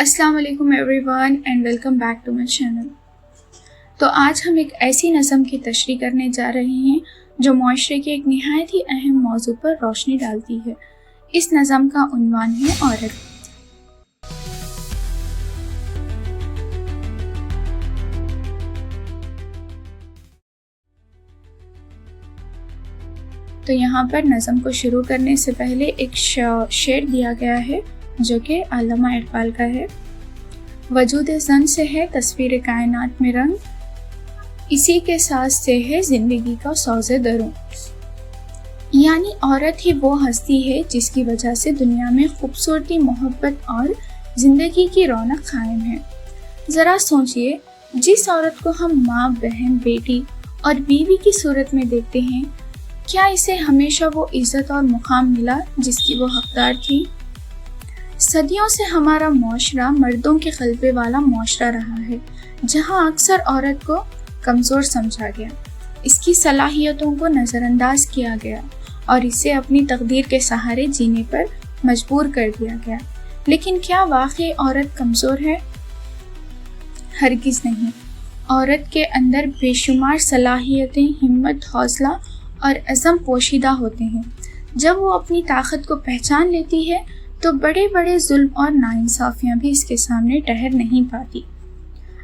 السلام علیکم everyone and welcome back to my channel. تو آج ہم ایک ایسی نظم کی تشریح کرنے جا رہے ہیں جو معاشرے کے ایک نہایت ہی اہم موضوع پر روشنی ڈالتی ہے۔ اس نظم کا عنوان ہے عورت۔ تو یہاں پر نظم کو شروع کرنے سے پہلے ایک شعر دیا گیا ہے جو کہ علامہ اقبال کا ہے۔ وجود زن سے ہے تصویر کائنات میں رنگ، اسی کے ساز سے ہے زندگی کا سوز دروں۔ یعنی عورت ہی وہ ہستی ہے جس کی وجہ سے دنیا میں خوبصورتی، محبت اور زندگی کی رونق قائم ہے۔ ذرا سوچئے، جس عورت کو ہم ماں، بہن، بیٹی اور بیوی کی صورت میں دیکھتے ہیں، کیا اسے ہمیشہ وہ عزت اور مقام ملا جس کی وہ حقدار تھی؟ صدیوں سے ہمارا معاشرہ مردوں کے غلبے والا معاشرہ رہا ہے، جہاں اکثر عورت کو کمزور سمجھا گیا، اس کی صلاحیتوں کو نظر انداز کیا گیا اور اسے اپنی تقدیر کے سہارے جینے پر مجبور کر دیا گیا۔ لیکن کیا واقعی عورت کمزور ہے؟ ہرگز نہیں۔ عورت کے اندر بے شمار صلاحیتیں، ہمت، حوصلہ اور عزم پوشیدہ ہوتے ہیں۔ جب وہ اپنی طاقت کو پہچان لیتی ہے تو بڑے بڑے ظلم اور ناانصافیاں بھی اس کے سامنے ٹھہر نہیں پاتی۔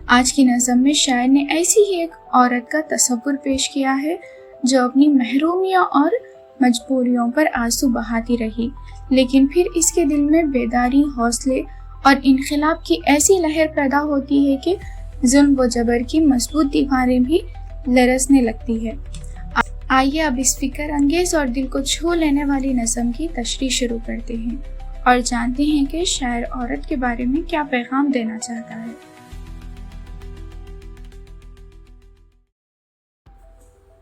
آج کی نظم میں شاعر نے ایسی ہی ایک عورت کا تصور پیش کیا ہے جو اپنی محرومیوں اور مجبوریوں پر آنسو بہاتی رہی، لیکن پھر اس کے دل میں بیداری، حوصلے اور انقلاب کی ایسی لہر پیدا ہوتی ہے کہ ظلم و جبر کی مضبوط دیواریں بھی لرزنے لگتی ہے۔ آئیے اب اس فکر انگیز اور دل کو چھو لینے والی نظم کی تشریح شروع کرتے ہیں اور جانتے ہیں کہ شاعر عورت کے بارے میں کیا پیغام دینا چاہتا ہے۔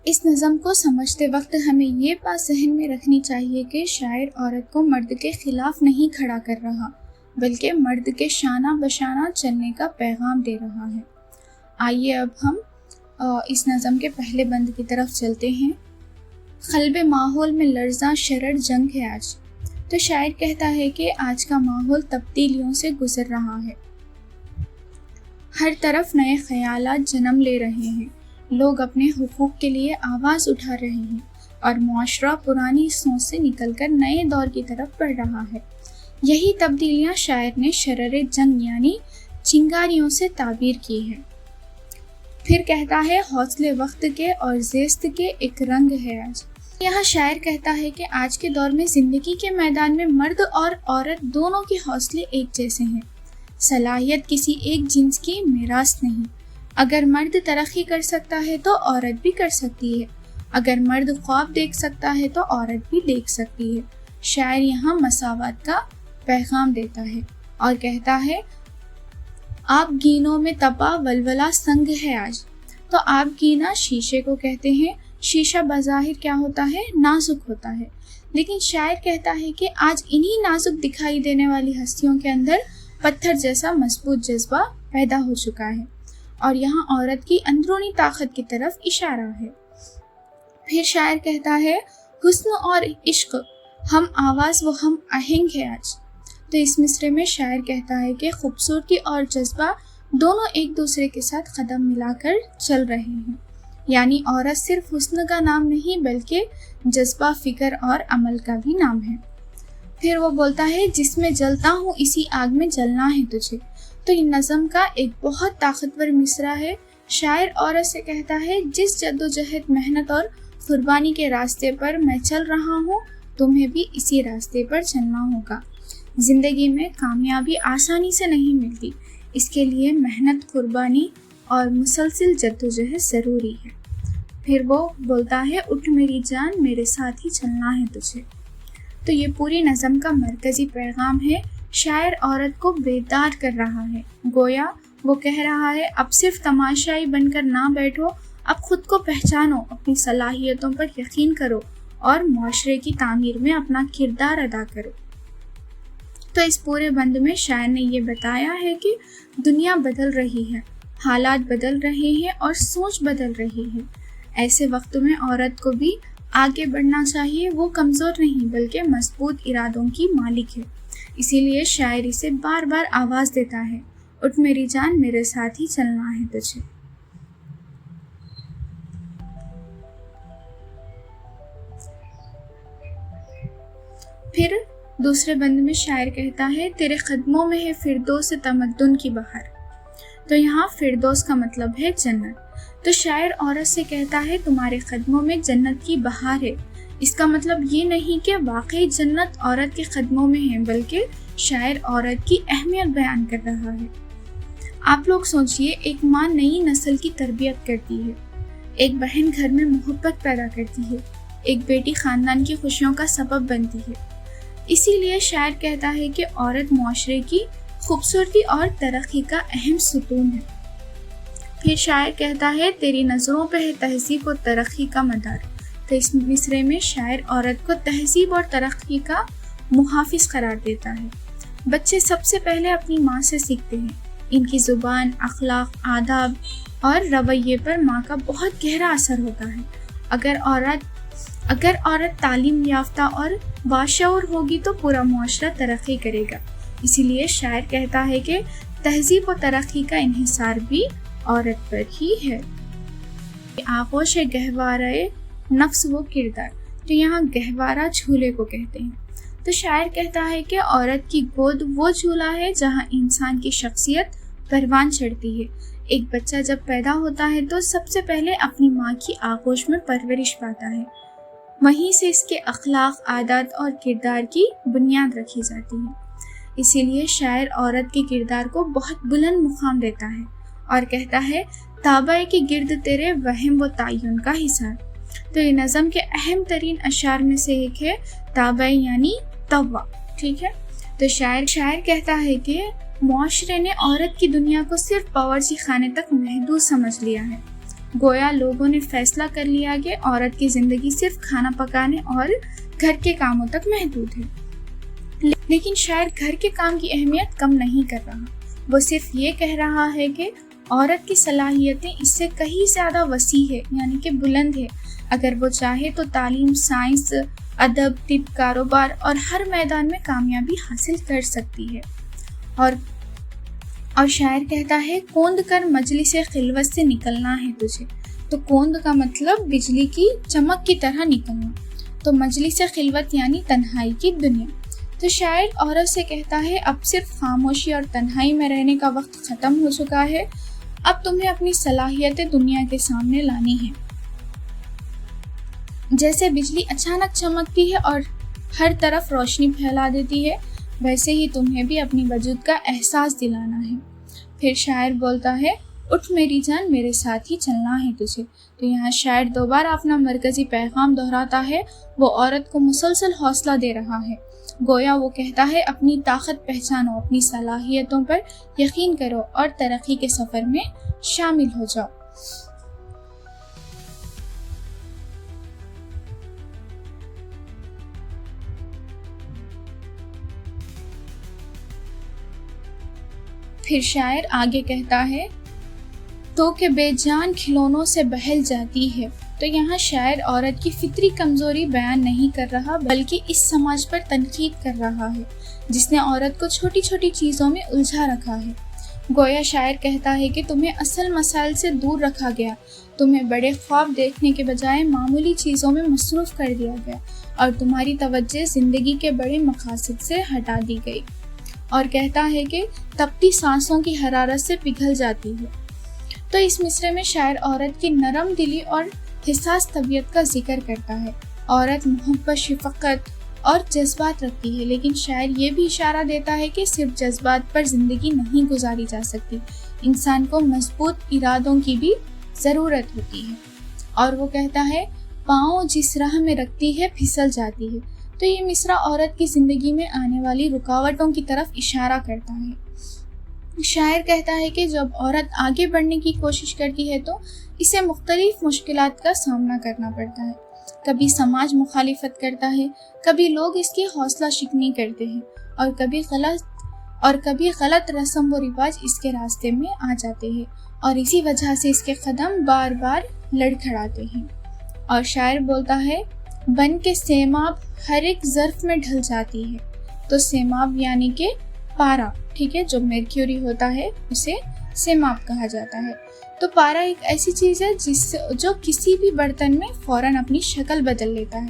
اس نظم کو سمجھتے وقت ہمیں یہ بات ذہن میں رکھنی چاہیے کہ شاعر عورت کو مرد کے خلاف نہیں کھڑا کر رہا، بلکہ مرد کے شانہ بشانہ چلنے کا پیغام دے رہا ہے۔ آئیے اب ہم اس نظم کے پہلے بند کی طرف چلتے ہیں۔ قلب ماحول میں لرزاں شرر جنگ ہے آج۔ تو شاعر کہتا ہے کہ آج کا ماحول تبدیلیوں سے گزر رہا ہے، ہر طرف نئے خیالات جنم لے رہے ہیں، لوگ اپنے حقوق کے لیے آواز اٹھا رہے ہیں اور معاشرہ پرانی سوچ سے نکل کر نئے دور کی طرف بڑھ رہا ہے۔ یہی تبدیلیاں شاعر نے شرر جنگ یعنی چنگاریوں سے تعبیر کی ہے۔ پھر کہتا ہے حوصلے وقت کے اور زیست کے ایک رنگ ہے آج۔ یہاں شاعر کہتا ہے کہ آج کے دور میں زندگی کے میدان میں مرد اور عورت دونوں کے حوصلے ایک جیسے ہیں۔ صلاحیت کسی ایک جنس کی میراث نہیں۔ اگر مرد ترقی کر سکتا ہے تو عورت بھی کر سکتی ہے، اگر مرد خواب دیکھ سکتا ہے تو عورت بھی دیکھ سکتی ہے۔ شاعر یہاں مساوات کا پیغام دیتا ہے اور کہتا ہے آپ گینوں میں تپا ولولہ سنگ ہے آج۔ تو آپ گینا شیشے کو کہتے ہیں۔ شیشہ بظاہر کیا ہوتا ہے؟ نازک ہوتا ہے، لیکن شاعر کہتا ہے کہ آج انہی نازک دکھائی دینے والی ہستیوں کے اندر پتھر جیسا مضبوط جذبہ پیدا ہو چکا ہے، اور یہاں عورت کی اندرونی طاقت کی طرف اشارہ ہے۔ پھر شاعر کہتا ہے حسن اور عشق ہم آواز و ہم آہنگ ہے آج۔ تو اس مصرعے میں شاعر کہتا ہے کہ خوبصورتی اور جذبہ دونوں ایک دوسرے کے ساتھ قدم ملا کر چل رہے ہیں، یعنی عورت صرف حسن کا نام نہیں بلکہ جذبہ، فکر اور عمل کا بھی نام ہے۔ پھر وہ بولتا ہے جس میں جلتا ہوں اسی آگ میں جلنا ہے تجھے۔ تو یہ نظم کا ایک بہت طاقتور مصرعہ ہے۔ شاعر عورت سے کہتا ہے جس جدوجہد، محنت اور قربانی کے راستے پر میں چل رہا ہوں، تمہیں بھی اسی راستے پر چلنا ہوگا۔ زندگی میں کامیابی آسانی سے نہیں ملتی، اس کے لیے محنت، قربانی اور مسلسل جدوجہد ضروری ہے۔ پھر وہ بولتا ہے اٹھ میری جان، میرے ساتھ ہی چلنا ہے تجھے۔ تو یہ پوری نظم کا مرکزی پیغام ہے۔ شاعر عورت کو بیدار کر رہا ہے، گویا وہ کہہ رہا ہے اب صرف تماشائی بن کر نہ بیٹھو، اب خود کو پہچانو، اپنی صلاحیتوں پر یقین کرو اور معاشرے کی تعمیر میں اپنا کردار ادا کرو۔ تو اس پورے بند میں شاعر نے یہ بتایا ہے کہ دنیا بدل رہی ہے، حالات بدل رہے ہیں اور سوچ بدل رہی ہے۔ ایسے وقت میں عورت کو بھی آگے بڑھنا چاہیے۔ وہ کمزور نہیں بلکہ مضبوط ارادوں کی مالک ہے۔ اسی لیے شاعر اسے بار بار آواز دیتا ہے، اٹھ میری جان میرے ساتھ ہی چلنا ہے تجھے۔ پھر دوسرے بند میں شاعر کہتا ہے، تیرے قدموں میں ہے فردوس تمدن کی بہار۔ تو یہاں فردوس کا مطلب ہے جنت۔ تو شاعر عورت سے کہتا ہے، تمہارے قدموں میں جنت کی بہار ہے۔ اس کا مطلب یہ نہیں کہ واقعی جنت عورت کے قدموں میں ہے، بلکہ شاعر عورت کی اہمیت بیان کر رہا ہے۔ آپ لوگ سوچئے، ایک ماں نئی نسل کی تربیت کرتی ہے، ایک بہن گھر میں محبت پیدا کرتی ہے، ایک بیٹی خاندان کی خوشیوں کا سبب بنتی ہے۔ اسی لیے شاعر کہتا ہے کہ عورت معاشرے کی خوبصورتی اور ترقی کا اہم ستون ہے۔ پھر شاعر کہتا ہے، تیری نظروں پہ ہے تہذیب و ترقی کا مدار۔ تو اس مصرعے میں شاعر عورت کو تہذیب اور ترقی کا محافظ قرار دیتا ہے۔ بچے سب سے پہلے اپنی ماں سے سیکھتے ہیں۔ ان کی زبان، اخلاق، آداب اور رویے پر ماں کا بہت گہرا اثر ہوتا ہے۔ اگر عورت تعلیم یافتہ اور باشعور ہوگی تو پورا معاشرہ ترقی کرے گا۔ اسی لیے شاعر کہتا ہے کہ تہذیب و ترقی کا انحصار بھی عورت پر ہی ہے۔ آغوش گہوارۂ نفس و کردار۔ تو یہاں گہوارہ جھولے کو کہتے ہیں۔ تو شاعر کہتا ہے کہ عورت کی گود وہ جھولا ہے جہاں انسان کی شخصیت پروان چڑھتی ہے۔ ایک بچہ جب پیدا ہوتا ہے تو سب سے پہلے اپنی ماں کی آغوش میں پرورش پاتا ہے، وہیں سے اس کے اخلاق، عادات اور کردار کی بنیاد رکھی جاتی ہے۔ اسی لیے شاعر عورت کے کردار کو بہت بلند مقام دیتا ہے اور کہتا ہے، تابع کے گرد تیرے وہم و تعین کا حصار۔ تو یہ نظم کے اہم ترین اشعار میں سے ایک ہے، تابع یعنی توا، ٹھیک ہے۔ تو شاعر کہتا ہے کہ معاشرے نے عورت کی دنیا کو صرف باورچی خانے تک محدود سمجھ لیا ہے۔ گویا لوگوں نے فیصلہ کر لیا کہ عورت کی زندگی صرف کھانا پکانے اور گھر کے کاموں تک محدود ہے۔ لیکن شاعر گھر کے کام کی اہمیت کم نہیں کر رہا، وہ صرف یہ کہہ رہا ہے کہ عورت کی صلاحیتیں اس سے کہیں زیادہ وسیع ہے، یعنی کہ بلند ہے۔ اگر وہ چاہے تو تعلیم، سائنس، ادب، طب، کاروبار اور ہر میدان میں کامیابی حاصل کر سکتی ہے۔ اور شاعر کہتا ہے، کوند کر مجلس خلوت سے نکلنا ہے تجھے۔ تو کوند کا مطلب بجلی کی چمک کی طرح نکلنا، تو مجلس خلوت یعنی تنہائی کی دنیا۔ تو شاعر عورت سے کہتا ہے، اب صرف خاموشی اور تنہائی میں رہنے کا وقت ختم ہو چکا ہے، اب تمہیں اپنی صلاحیتیں دنیا کے سامنے لانی ہیں۔ جیسے بجلی اچانک چمکتی ہے اور ہر طرف روشنی پھیلا دیتی ہے، ویسے ہی تمہیں بھی اپنی وجود کا احساس دلانا ہے۔ پھر شاعر بولتا ہے، اٹھ میری جان میرے ساتھ ہی چلنا ہے تجھے۔ تو یہاں شاعر دوبارہ اپنا مرکزی پیغام دہراتا ہے، وہ عورت کو مسلسل حوصلہ دے رہا ہے۔ گویا وہ کہتا ہے، اپنی طاقت پہچانو، اپنی صلاحیتوں پر یقین کرو اور ترقی کے سفر میں شامل ہو جاؤ۔ پھر شاعر آگے کہتا ہے، تو کہ بے جان کھلونوں سے بہل جاتی ہے۔ تو یہاں شاعر عورت کی فطری کمزوری بیان نہیں کر رہا، بلکہ اس سماج پر تنقید کر رہا ہے جس نے عورت کو چھوٹی چھوٹی چیزوں میں الجھا رکھا ہے۔ گویا شاعر کہتا ہے کہ تمہیں اصل مسائل سے دور رکھا گیا، تمہیں بڑے خواب دیکھنے کے بجائے معمولی چیزوں میں مصروف کر دیا گیا اور تمہاری توجہ زندگی کے بڑے مقاصد سے ہٹا دی گئی۔ اور کہتا ہے کہ تپتی سانسوں کی حرارت سے پگھل جاتی ہے۔ تو اس مصرعے میں شاعر عورت کی نرم دلی اور حساس طبیعت کا ذکر کرتا ہے۔ عورت محبت، شفقت اور جذبات رکھتی ہے، لیکن شاعر یہ بھی اشارہ دیتا ہے کہ صرف جذبات پر زندگی نہیں گزاری جا سکتی، انسان کو مضبوط ارادوں کی بھی ضرورت ہوتی ہے۔ اور وہ کہتا ہے، پاؤں جس راہ میں رکھتی ہے پھسل جاتی ہے۔ تو یہ مصرعہ عورت کی زندگی میں آنے والی رکاوٹوں کی طرف اشارہ کرتا ہے۔ شاعر کہتا ہے کہ جب عورت آگے بڑھنے کی کوشش کرتی ہے تو اسے مختلف مشکلات کا سامنا کرنا پڑتا ہے۔ کبھی سماج مخالفت کرتا ہے، کبھی لوگ اس کی حوصلہ شکنی کرتے ہیں، اور کبھی غلط رسم و رواج اس کے راستے میں آ جاتے ہیں، اور اسی وجہ سے اس کے قدم بار بار لڑکھڑاتے ہیں۔ اور شاعر بولتا ہے، بن کے سیماب ہر ایک ظرف میں ڈھل جاتی ہے، تو سیماب یعنی کہ پارا، ٹھیک ہے، جو مرکیوری ہوتا ہے اسے سیماب کہا جاتا ہے۔ تو پارا ایک ایسی چیز ہے جو کسی بھی برتن میں فوراً اپنی شکل بدل لیتا ہے۔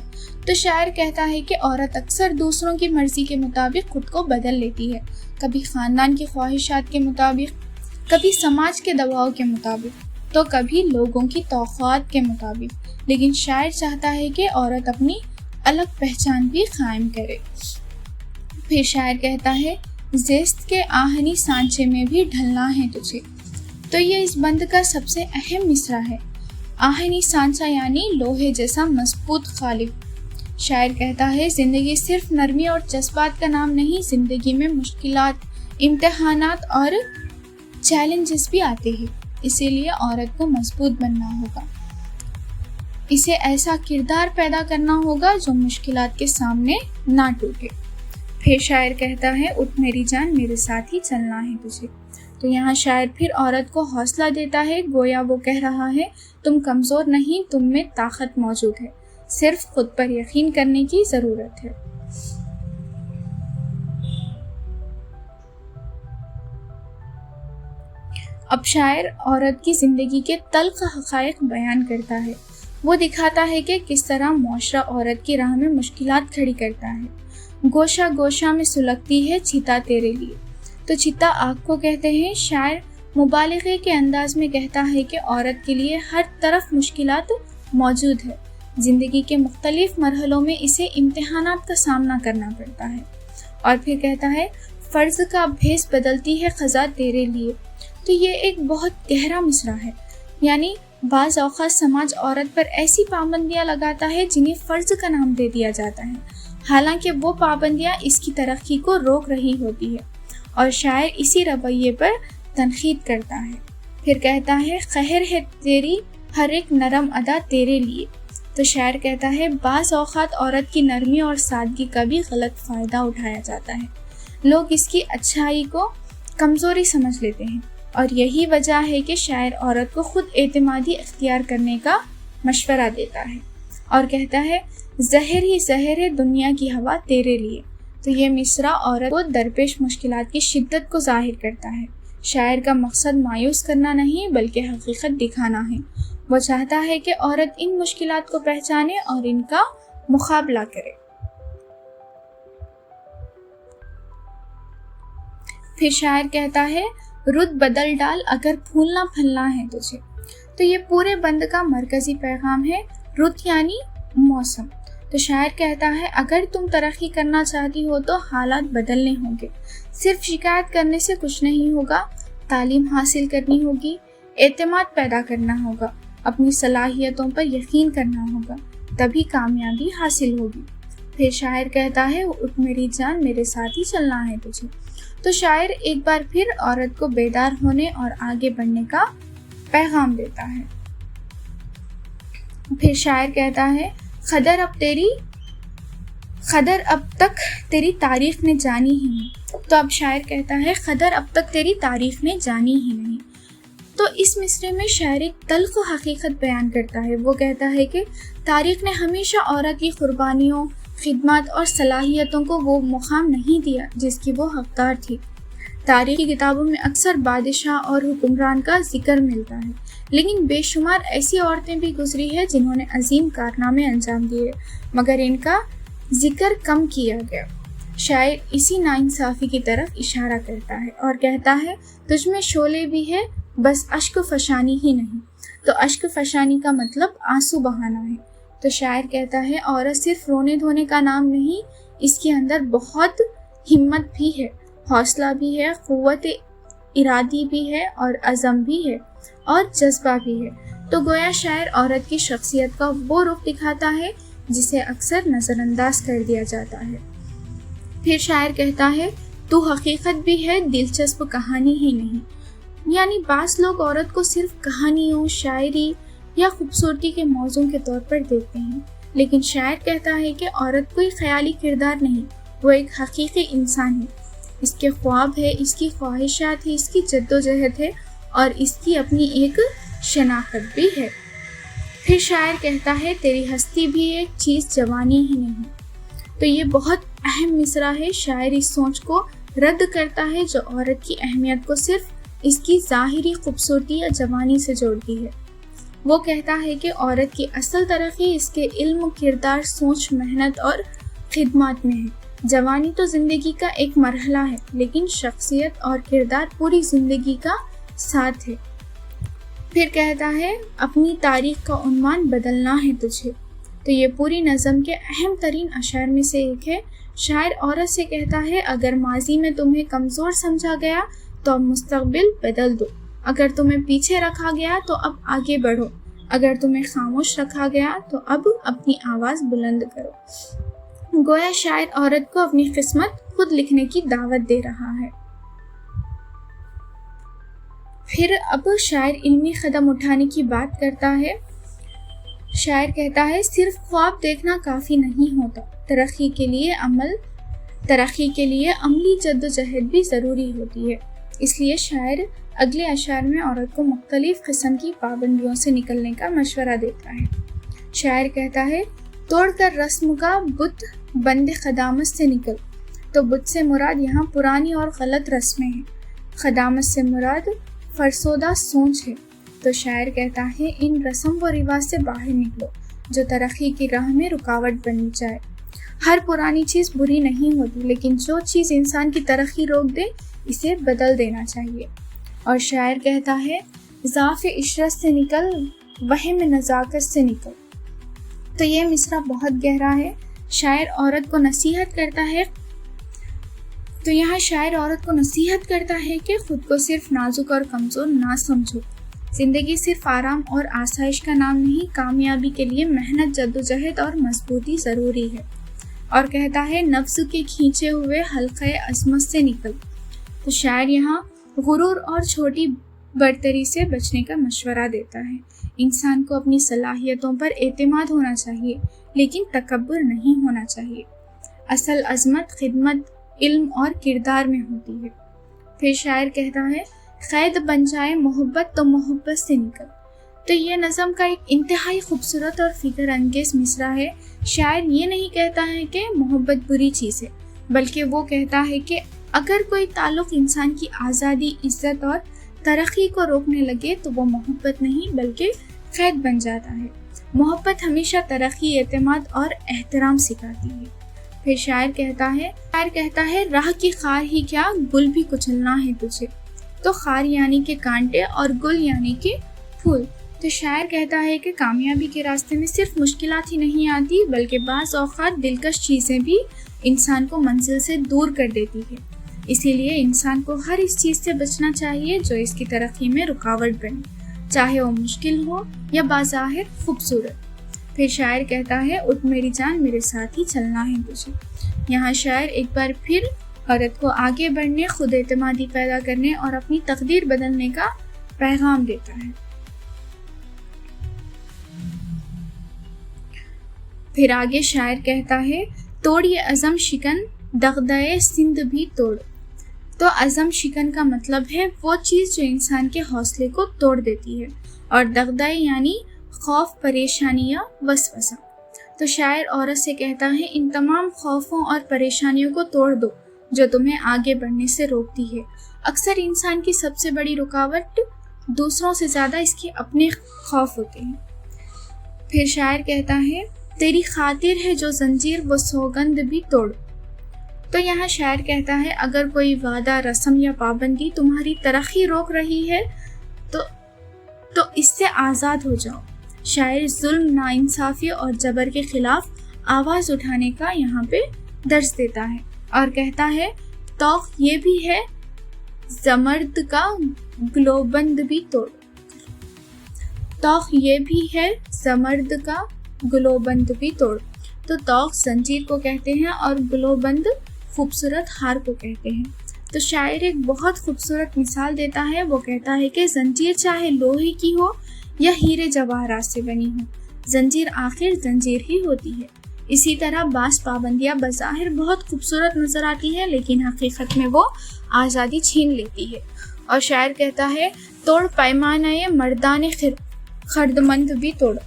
تو شاعر کہتا ہے کہ عورت اکثر دوسروں کی مرضی کے مطابق خود کو بدل لیتی ہے، کبھی خاندان کی خواہشات کے مطابق، کبھی سماج کے دباؤ کے مطابق، تو کبھی لوگوں کی توقعات کے مطابق، لیکن شاعر چاہتا ہے کہ عورت اپنی الگ پہچان بھی قائم کرے۔ پھر شاعر کہتا ہے زیست کے آہنی سانچے میں بھی ڈھلنا ہے تجھے۔ تو یہ اس بند کا سب سے اہم مصرع ہے۔ آہنی سانچہ یعنی لوہے جیسا مضبوط قالب۔ شاعر کہتا ہے زندگی صرف نرمی اور جذبات کا نام نہیں، زندگی میں مشکلات، امتحانات اور چیلنجز بھی آتے ہیں، اسی لیے عورت کو مضبوط بننا ہوگا، اسے ایسا کردار پیدا کرنا ہوگا جو مشکلات کے سامنے نہ ٹوٹے۔ پھر شاعر کہتا ہے اٹھ میری جان میرے ساتھ ہی چلنا ہے تجھے۔ تو یہاں شاعر پھر عورت کو حوصلہ دیتا ہے، گویا وہ کہہ رہا ہے تم کمزور نہیں، تم میں طاقت موجود ہے، صرف خود پر یقین کرنے کی ضرورت ہے۔ اب شاعر عورت کی زندگی کے تلخ حقائق بیان کرتا ہے۔ وہ دکھاتا ہے کہ کس طرح معاشرہ عورت کی راہ میں مشکلات کھڑی کرتا ہے۔ گوشہ گوشہ میں سلگتی ہے چتا تیرے لیے۔ تو چتا آگ کو کہتے ہیں۔ شاعر مبالغے کے انداز میں کہتا ہے کہ عورت کے لیے ہر طرف مشکلات موجود ہے، زندگی کے مختلف مرحلوں میں اسے امتحانات کا سامنا کرنا پڑتا ہے۔ اور پھر کہتا ہے فرض کا بھیس بدلتی ہے خزاں تیرے لیے۔ تو یہ ایک بہت گہرا مصرع ہے، یعنی بعض اوقات سماج عورت پر ایسی پابندیاں لگاتا ہے جنہیں فرض کا نام دے دیا جاتا ہے، حالانکہ وہ پابندیاں اس کی ترقی کو روک رہی ہوتی ہے، اور شاعر اسی رویے پر تنقید کرتا ہے۔ پھر کہتا ہے قہر ہے تیری ہر ایک نرم ادا تیرے لیے۔ تو شاعر کہتا ہے بعض اوقات عورت کی نرمی اور سادگی کا بھی غلط فائدہ اٹھایا جاتا ہے، لوگ اس کی اچھائی کو کمزوری سمجھ لیتے ہیں، اور یہی وجہ ہے کہ شاعر عورت کو خود اعتمادی اختیار کرنے کا مشورہ دیتا ہے اور کہتا ہے زہر ہی زہر ہے دنیا کی ہوا تیرے لیے۔ تو یہ مصرع عورت کو درپیش مشکلات کی شدت کو ظاہر کرتا ہے۔ شاعر کا مقصد مایوس کرنا نہیں بلکہ حقیقت دکھانا ہے۔ وہ چاہتا ہے کہ عورت ان مشکلات کو پہچانے اور ان کا مقابلہ کرے۔ پھر شاعر کہتا ہے رت بدل ڈال اگر پھولنا پھلنا ہے تجھے۔ تو یہ پورے بند کا مرکزی پیغام ہے۔ رت یعنی موسم۔ تو شاعر کہتا ہے اگر تم ترقی کرنا چاہتی ہو تو حالات بدلنے ہوں گے، صرف شکایت کرنے سے کچھ نہیں ہوگا، تعلیم حاصل کرنی ہوگی، اعتماد پیدا کرنا ہوگا، اپنی صلاحیتوں پر یقین کرنا ہوگا، تبھی کامیابی حاصل ہوگی۔ پھر شاعر کہتا ہے اٹھ میری جان میرے ساتھ ہی چلنا ہے تجھے۔ تو شاعر ایک بار پھر عورت کو بیدار ہونے اور آگے بڑھنے کا پیغام دیتا ہے۔ پھر شاعر کہتا ہے قدر اب تک تیری تعریف نے جانی ہی نہیں۔ تو اب شاعر کہتا ہے قدر اب تک تیری تعریف نے جانی ہی نہیں۔ تو اس مصرعے میں شاعر ایک تلخ حقیقت بیان کرتا ہے۔ وہ کہتا ہے کہ تاریخ نے ہمیشہ عورت کی قربانیوں، خدمات اور صلاحیتوں کو وہ مقام نہیں دیا جس کی وہ حقدار تھی۔ تاریخی کتابوں میں اکثر بادشاہ اور حکمران کا ذکر ملتا ہے، لیکن بے شمار ایسی عورتیں بھی گزری ہیں جنہوں نے عظیم کارنامے انجام دیے، مگر ان کا ذکر کم کیا گیا۔ شاعر اسی ناانصافی کی طرف اشارہ کرتا ہے اور کہتا ہے تجھ میں شعلے بھی ہے بس اشک فشانی ہی نہیں۔ تو اشک فشانی کا مطلب آنسو بہانا ہے۔ تو شاعر کہتا ہے عورت صرف رونے دھونے کا نام نہیں، اس کے اندر بہت ہمت بھی ہے، حوصلہ بھی ہے، قوت ارادی بھی ہے اور عزم بھی ہے اور جذبہ بھی ہے۔ تو گویا شاعر عورت کی شخصیت کا وہ رخ دکھاتا ہے جسے اکثر نظر انداز کر دیا جاتا ہے۔ پھر شاعر کہتا ہے تو حقیقت بھی ہے دلچسپ کہانی ہی نہیں۔ یعنی بعض لوگ عورت کو صرف کہانیوں، شاعری یا خوبصورتی کے موضوع کے طور پر دیکھتے ہیں، لیکن شاعر کہتا ہے کہ عورت کوئی خیالی کردار نہیں، وہ ایک حقیقی انسان ہے۔ اس کے خواب ہے، اس کی خواہشات ہے، اس کی جدوجہد ہے اور اس کی اپنی ایک شناخت بھی ہے۔ پھر شاعر کہتا ہے تیری ہستی بھی ایک چیز جوانی ہی نہیں۔ تو یہ بہت اہم مصرع ہے۔ شاعر اس سوچ کو رد کرتا ہے جو عورت کی اہمیت کو صرف اس کی ظاہری خوبصورتی یا جوانی سے جوڑتی ہے۔ وہ کہتا ہے کہ عورت کی اصل ترقی اس کے علم، کردار، سوچ، محنت اور خدمات میں ہے۔ جوانی تو زندگی کا ایک مرحلہ ہے، لیکن شخصیت اور کردار پوری زندگی کا ساتھ ہے۔ پھر کہتا ہے اپنی تاریخ کا عنوان بدلنا ہے تجھے۔ تو یہ پوری نظم کے اہم ترین اشعار میں سے ایک ہے۔ شاعر عورت سے کہتا ہے اگر ماضی میں تمہیں کمزور سمجھا گیا تو اب مستقبل بدل دو، اگر تمہیں پیچھے رکھا گیا تو اب آگے بڑھو، اگر تمہیں خاموش رکھا گیا تو اب اپنی آواز بلند کرو۔ گویا شاعر عورت کو اپنی قسمت خود لکھنے کی دعوت دے رہا ہے۔ پھر اب شاعر علمی قدم اٹھانے کی بات کرتا ہے۔ شاعر کہتا ہے صرف خواب دیکھنا کافی نہیں ہوتا، ترقی کے لیے عملی جدوجہد بھی ضروری ہوتی ہے۔ اس لیے شاعر اگلے اشعار میں عورت کو مختلف قسم کی پابندیوں سے نکلنے کا مشورہ دیتا ہے۔ شاعر کہتا ہے توڑ کر رسم کا بت بند قدامت سے نکل۔ تو بت سے مراد یہاں پرانی اور غلط رسمیں ہیں، قدامت سے مراد فرسودہ سوچ ہے۔ تو شاعر کہتا ہے ان رسم و رواج سے باہر نکلو جو ترقی کی راہ میں رکاوٹ بن جائے۔ ہر پرانی چیز بری نہیں ہوتی، لیکن جو چیز انسان کی ترقی روک دے اسے بدل دینا چاہیے۔ اور شاعر کہتا ہے ضعف عشرت سے نکل، وہم نزاکت سے نکل۔ تو یہ مصرع بہت گہرا ہے۔ شاعر عورت کو نصیحت کرتا ہے کہ خود کو صرف نازک اور کمزور نہ سمجھو۔ زندگی صرف آرام اور آسائش کا نام نہیں، کامیابی کے لیے محنت، جدوجہد اور مضبوطی ضروری ہے۔ اور کہتا ہے نفس کے کھینچے ہوئے حلقے عظمت سے نکل۔ تو شاعر یہاں غرور اور چھوٹی برتری سے بچنے کا مشورہ دیتا ہے۔ انسان کو اپنی صلاحیتوں پر اعتماد ہونا چاہیے، لیکن تکبر نہیں ہونا چاہیے۔ اصل عظمت خدمت، علم اور کردار میں ہوتی ہے۔ پھر شاعر کہتا ہے قید بن جائے محبت تو محبت سے نکل۔ تو یہ نظم کا ایک انتہائی خوبصورت اور فکر انگیز مصرع ہے۔ شاعر یہ نہیں کہتا ہے کہ محبت بری چیز ہے، بلکہ وہ کہتا ہے کہ اگر کوئی تعلق انسان کی آزادی، عزت اور ترقی کو روکنے لگے تو وہ محبت نہیں بلکہ قید بن جاتا ہے۔ محبت ہمیشہ ترقی، اعتماد اور احترام سکھاتی ہے۔ پھر شاعر کہتا ہے راہ کی خار ہی کیا، گل بھی کچلنا ہے تجھے۔ تو خار یعنی کہ کانٹے اور گل یعنی کہ پھول۔ تو شاعر کہتا ہے کہ کامیابی کے راستے میں صرف مشکلات ہی نہیں آتی، بلکہ بعض اوقات دلکش چیزیں بھی انسان کو منزل سے دور کر دیتی ہے۔ اسی لیے انسان کو ہر اس چیز سے بچنا چاہیے جو اس کی ترقی میں رکاوٹ بنے، چاہے وہ مشکل ہو یا بظاہر خوبصورت۔ پھر شاعر کہتا ہے اٹھ میری جان، میرے ساتھ ہی چلنا ہے تجھے۔ یہاں شاعر ایک بار پھر عورت کو آگے بڑھنے، خود اعتمادی پیدا کرنے اور اپنی تقدیر بدلنے کا پیغام دیتا ہے۔ پھر آگے شاعر کہتا ہے توڑ یہ عزم شکن، دغدغے سندھ بھی توڑ۔ تو عزم شکن کا مطلب ہے وہ چیز جو انسان کے حوصلے کو توڑ دیتی ہے، اور دغدغے یعنی خوف، پریشانی یا وسوسہ۔ تو شاعر عورت سے کہتا ہے ان تمام خوفوں اور پریشانیوں کو توڑ دو جو تمہیں آگے بڑھنے سے روکتی ہے۔ اکثر انسان کی سب سے بڑی رکاوٹ دوسروں سے زیادہ اس کے اپنے خوف ہوتے ہیں۔ پھر شاعر کہتا ہے تیری خاطر ہے جو زنجیر وہ سوگند بھی توڑ۔ تو یہاں شاعر کہتا ہے اگر کوئی وعدہ، رسم یا پابندی تمہاری ترقی روک رہی ہے تو اس سے آزاد ہو جاؤ۔ شاعر ظلم، ناانصافی اور جبر کے خلاف آواز اٹھانے کا یہاں پہ درس دیتا ہے، اور کہتا ہے توق یہ بھی ہے زمرد کا گلوبند بھی توڑ۔ توق یہ بھی ہے زمرد کا گلوبند بھی توڑ۔ تو توق زنجیر کو کہتے ہیں اور گلوبند خوبصورت ہار کو کہتے ہیں۔ تو شاعر ایک بہت خوبصورت مثال دیتا ہے۔ وہ کہتا ہے کہ زنجیر چاہے لوہے کی ہو یا ہیرے جواہرات سے بنی ہو، زنجیر آخر زنجیر ہی ہوتی ہے۔ اسی طرح بعض پابندیاں بظاہر بہت خوبصورت نظر آتی ہیں، لیکن حقیقت میں وہ آزادی چھین لیتی ہے۔ اور شاعر کہتا ہے توڑ پیمانہ مردان خردمند بھی توڑ۔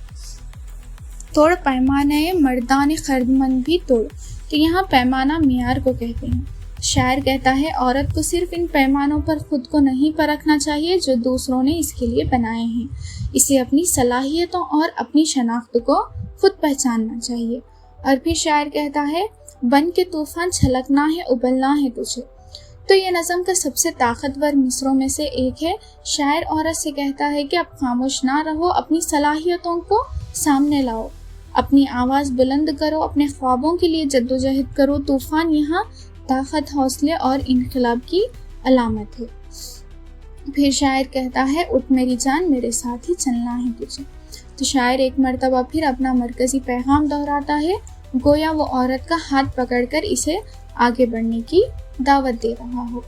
توڑ پیمانہ مردان خردمند بھی توڑ۔ تو یہاں پیمانہ معیار کو کہتے ہیں۔ شاعر کہتا ہے عورت کو صرف ان پیمانوں پر خود کو نہیں پرکھنا چاہیے جو دوسروں نے اس کے لیے بنائے ہیں، اسے اپنی صلاحیتوں اور اپنی شناخت کو خود پہچاننا چاہیے۔ اور پھر شاعر کہتا ہے بن کے طوفان چھلکنا ہے ابلنا ہے تجھے۔ تو یہ نظم کا سب سے طاقتور مصرعوں میں سے ایک ہے۔ شاعر عورت سے کہتا ہے کہ اب خاموش نہ رہو، اپنی صلاحیتوں کو سامنے لاؤ، اپنی آواز بلند کرو، اپنے خوابوں کے لیے جدوجہد کرو۔ طوفان یہاں طاقت، حوصلے اور انقلاب کی علامت ہے۔ پھر شاعر کہتا ہے اٹھ میری جان میرے ساتھ ہی چلنا ہے تجھے۔ تو شاعر ایک مرتبہ پھر اپنا مرکزی پیغام دہراتا ہے، گویا وہ عورت کا ہاتھ پکڑ کر اسے آگے بڑھنے کی دعوت دے رہا ہو۔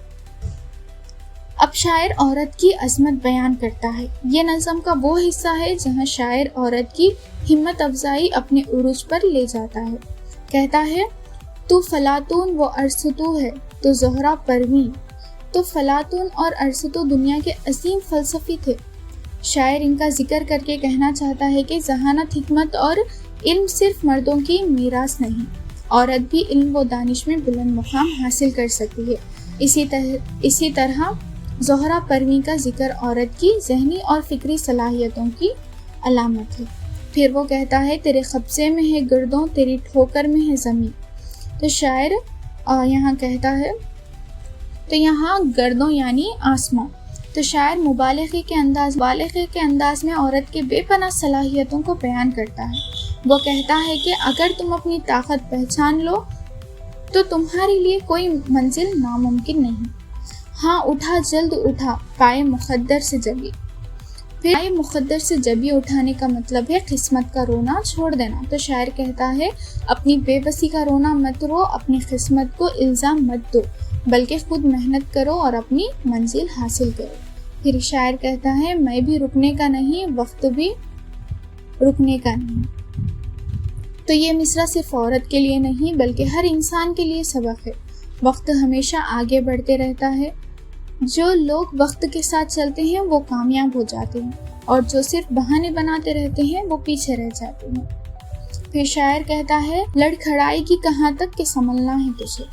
اب شاعر عورت کی عظمت بیان کرتا ہے۔ یہ نظم کا وہ حصہ ہے جہاں شاعر عورت کی ہمت افزائی اپنے عروج پر لے جاتا ہے۔ کہتا ہے تو فلاطون و ارسطو ہے تو زہرہ پروین۔ تو فلاطون اور ارسطو دنیا کے عظیم فلسفی تھے۔ شاعر ان کا ذکر کر کے کہنا چاہتا ہے کہ ذہانت، حکمت اور علم صرف مردوں کی میراث نہیں، عورت بھی علم و دانش میں بلند مقام حاصل کر سکتی ہے۔ اسی طرح زہرہ پروین کا ذکر عورت کی ذہنی اور فکری صلاحیتوں کی علامت ہے۔ پھر وہ کہتا ہے تیرے قبضے میں ہے گردوں، تیری ٹھوکر میں ہے زمین۔ تو شاعر یہاں کہتا ہے تو یہاں گردوں یعنی آسمان۔ تو شاعر مبالغے کے انداز میں عورت کے بے پناہ صلاحیتوں کو بیان کرتا ہے۔ وہ کہتا ہے کہ اگر تم اپنی طاقت پہچان لو تو تمہارے لیے کوئی منزل ناممکن نہیں۔ ہاں اٹھا جلد اٹھا پائے مقدر سے جبی۔ پھر پائے مقدر سے جبی اٹھانے کا مطلب ہے قسمت کا رونا چھوڑ دینا۔ تو شاعر کہتا ہے اپنی بے بسی کا رونا مت رو، اپنی قسمت کو الزام مت دو، بلکہ خود محنت کرو اور اپنی منزل حاصل کرو۔ پھر شاعر کہتا ہے میں بھی رکنے کا نہیں، وقت بھی رکنے کا نہیں۔ تو یہ مصرع صرف عورت کے لیے نہیں بلکہ ہر انسان کے لیے سبق ہے۔ وقت ہمیشہ آگے بڑھتے رہتا ہے۔ جو لوگ وقت کے ساتھ چلتے ہیں وہ کامیاب ہو جاتے ہیں، اور جو صرف بہانے بناتے رہتے ہیں وہ پیچھے رہ جاتے ہیں۔ پھر شاعر کہتا ہے لڑکھڑائے گی کہاں تک کہ سنبھلنا ہے تجھے۔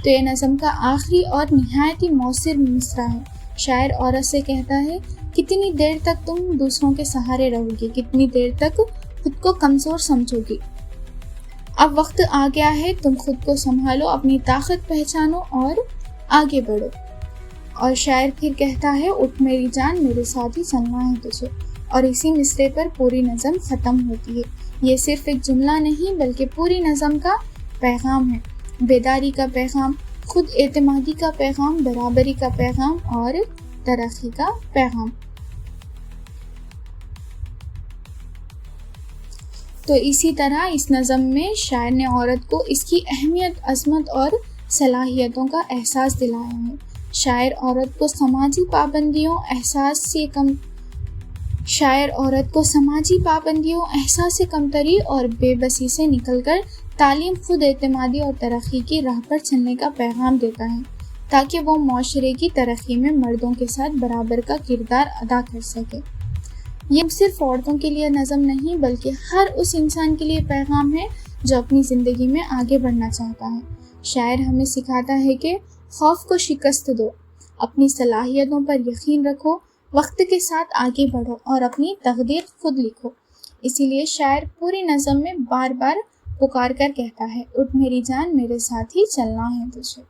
تو یہ نظم کا آخری اور نہایت ہی مؤثر مصرع ہے۔ شاعر عورت سے کہتا ہے کتنی دیر تک تم دوسروں کے سہارے رہو گی، کتنی دیر تک خود کو کمزور سمجھو گی۔ اب وقت آ گیا ہے، تم خود کو سنبھالو، اپنی طاقت پہچانو اور آگے بڑھو۔ اور شاعر پھر کہتا ہے اٹھ میری جان میرے ساتھ ہی چلنا ہے تجھے۔ اور اسی مصرعے پر پوری نظم ختم ہوتی ہے۔ یہ صرف ایک جملہ نہیں بلکہ پوری نظم کا پیغام ہے، بیداری کا پیغام، خود اعتمادی کا پیغام، برابری کا پیغام اور ترقی کا پیغام۔ تو اسی طرح اس نظم میں شاعر نے عورت کو اس کی اہمیت، عظمت اور صلاحیتوں کا احساس دلایا ہے۔ شاعر عورت کو سماجی پابندیوں، احساس کمتری اور بے بسی سے نکل کر تعلیم، خود اعتمادی اور ترقی کی راہ پر چلنے کا پیغام دیتا ہے، تاکہ وہ معاشرے کی ترقی میں مردوں کے ساتھ برابر کا کردار ادا کر سکے۔ یہ صرف عورتوں کے لیے نظم نہیں بلکہ ہر اس انسان کے لیے پیغام ہے جو اپنی زندگی میں آگے بڑھنا چاہتا ہے۔ شاعر ہمیں سکھاتا ہے کہ خوف کو شکست دو، اپنی صلاحیتوں پر یقین رکھو، وقت کے ساتھ آگے بڑھو اور اپنی تقدیر خود لکھو۔ اسی لیے شاعر پوری نظم میں بار بار پکار کر کہتا ہے اٹھ میری جان میرے ساتھ ہی چلنا ہے تجھے۔